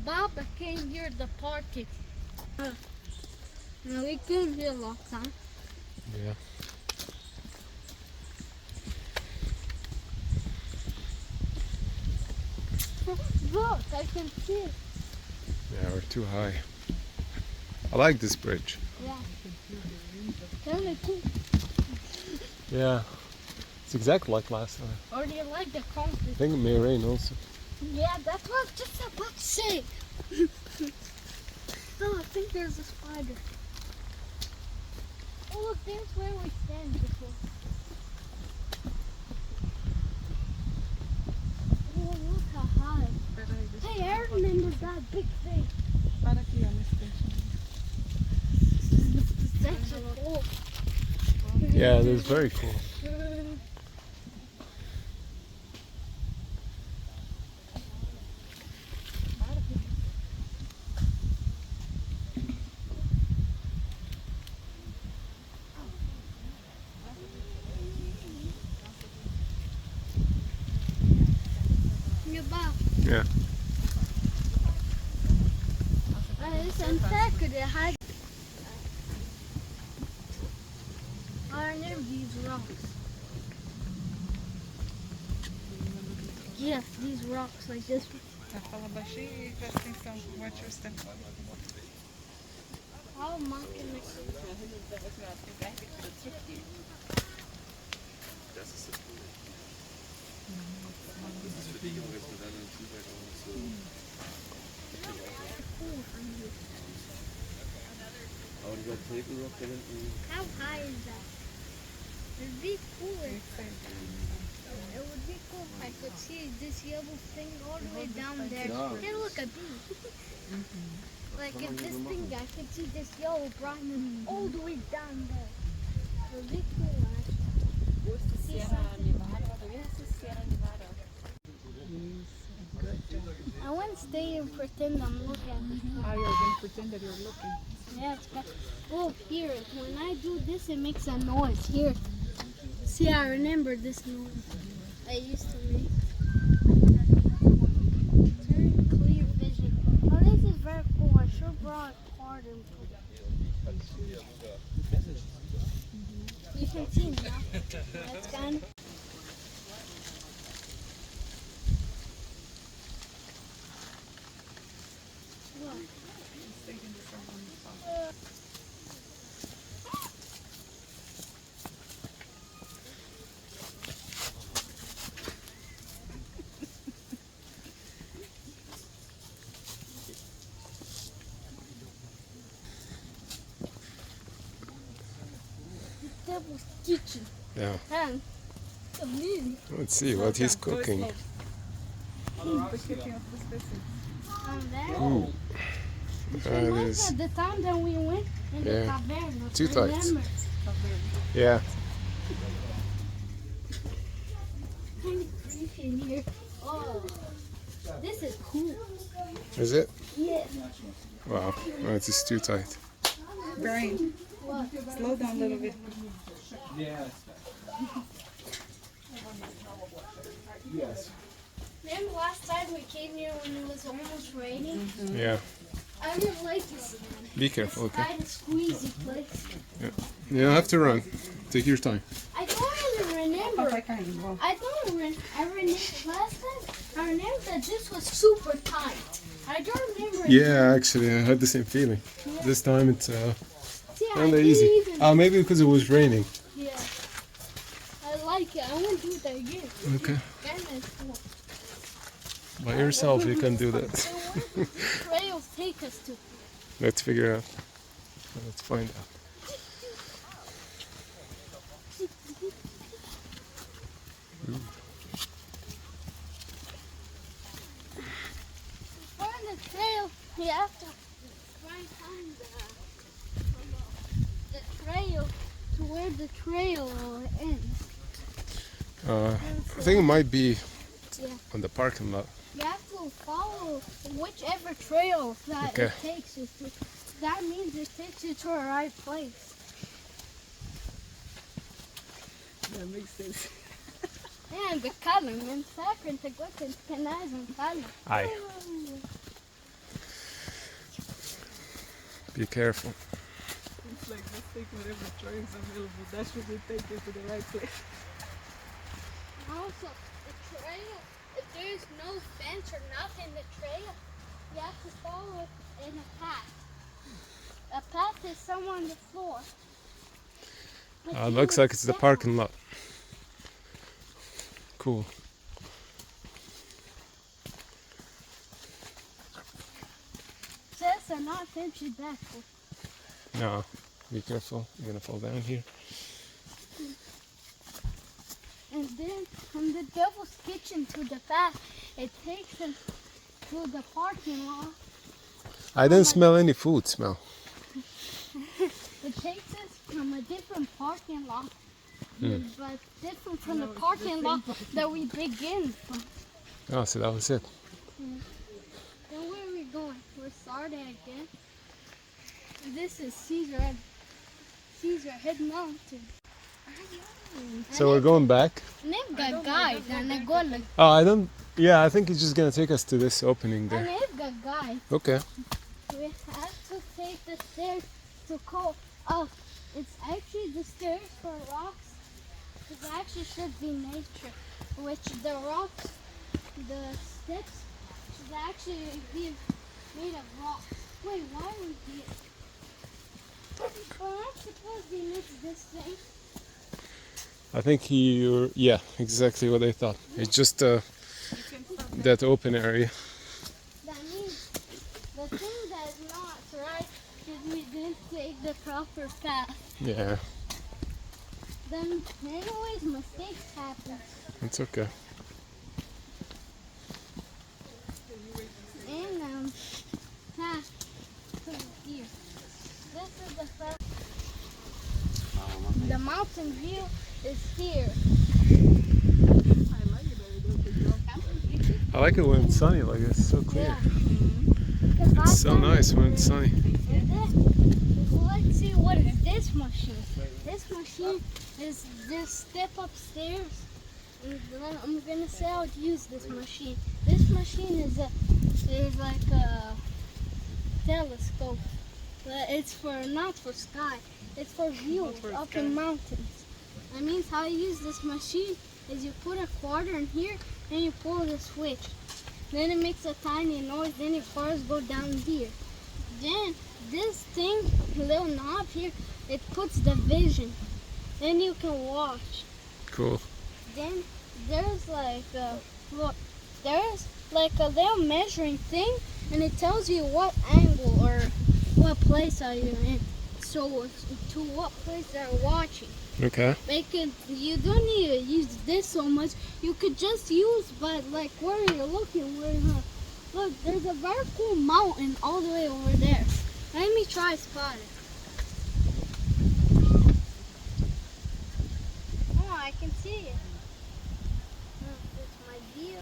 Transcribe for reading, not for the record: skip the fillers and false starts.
Baba came here the party. No, we came here last time. Yeah. Look, I can see it. Yeah, we're too high. I like this bridge. Yeah. Kind of too. Yeah. It's exactly like last time. Or do you like the concrete? I think it may rain also. Yeah, that's what I was just about to say. Oh, I think there's a spider. Oh, look, there's where we stand before. Oh, look how high. Hey, I remember that big thing. That's cool. Yeah, it is very cool. Yeah. Are near these rocks. Yes, these rocks like this. Fala baixinho e presta atenção. Watch your step. How am I gonna How high is that? It'd be cooler. It would be cool if I could see this yellow thing all the way down there. Hey, look, a bee. Like if this thing, I could see this yellow brightness all the way down there. It would be cool, actually. See something. I want to stay and pretend I'm looking. Oh, you're going to pretend that you're looking. Yeah, it's got, oh, here, when I do this, it makes a noise. Here. See, I remember this noise I used to make. Turn clear vision. Oh, this is very cool. I should have brought a card and put it. You can see now. That's kind of... Devil's kitchen. Yeah. And Let's see what he's cooking. there. Ooh. It It was is. at the time that we went in the Yeah. taverna. Too tight. Remember? Yeah. Kind of creepy in here. Oh, this is cool. Is it? Yeah. Wow. No, it is too tight. Brian, What? slow down a little bit. Remember last time we came here when it was almost raining? Yeah. I didn't like this. Be careful, okay? Kind of squeezy place. You don't have to run. Take your time. I don't remember. I can't go. I don't remember. Last time I remember that this was super tight. I don't remember. it. Yeah, actually, I had the same feeling. This time it's See, I kind of didn't easy. even. Maybe because it was raining. Yeah. I like it. I want to do it again. Okay. Kind of cool. By yourself, you can do that. So where does the trail take us to? Let's figure out. Let's find out. Find the trail. We have to find the trail to where the trail ends. I think it might be Yeah. on the parking lot. You have to follow whichever trail that Okay. it takes you to. That means it takes you to the right place. That makes sense. And the color, man. Sacred to go to Canaz and color. Aye. Be careful. It's like just take whatever train is available. That should take you to the right place. Also, the trail, if there's no fence or nothing, the trail, you have to follow it in a path. A path is somewhere on the floor. Looks like it's the parking lot. Cool. Says they're not finished back. No, be careful. You're gonna fall down here. And then from the Devil's Kitchen to the path, it takes us to the parking lot. I didn't smell any food smell. It takes us from a different parking lot, but different from the parking lot that we begin from. Oh, so that was it. Then where are we going? We're starting again. This is Caesar Head Mountain. So we're going back. They've got guides and they're going like. Oh, I don't. Yeah, I think he's just gonna take us to this opening And there. they've got guides. Okay. We have to take the stairs to go up. It's actually the stairs for rocks. It actually should be nature, which the rocks, the steps should actually be made of rocks. Wait, why are we here? Well, I'm supposed to miss this thing. I think yeah, exactly what I thought. It's just that open area. That means the thing that's not right is we didn't take the proper path. Yeah, Then anyways, mistakes happen. it's okay. And path to here. This is the path. The mountain view is here. I like it that it does the job. I like it when it's sunny like this. It's so clear. Yeah. It's so nice when it's sunny. Let's see what is this machine. This machine is this step upstairs. And then I'm gonna say how to use this machine. This machine is like a telescope. But it's not for sky. It's for view up in mountains. That means how you use this machine is you put a quarter in here and you pull the switch. Then it makes a tiny noise, then your cars go down here. Then this thing, little knob here, it puts the vision. Then you can watch. Cool. Then there's like look, there's like a little measuring thing, and it tells you what angle or what place are you in. So to what place they're watching. Okay. You don't need to use this so much. You could just use, but like where you're looking, look, there's a very cool mountain all the way over there. Let me try spot it. Oh, I can see it. It's my view.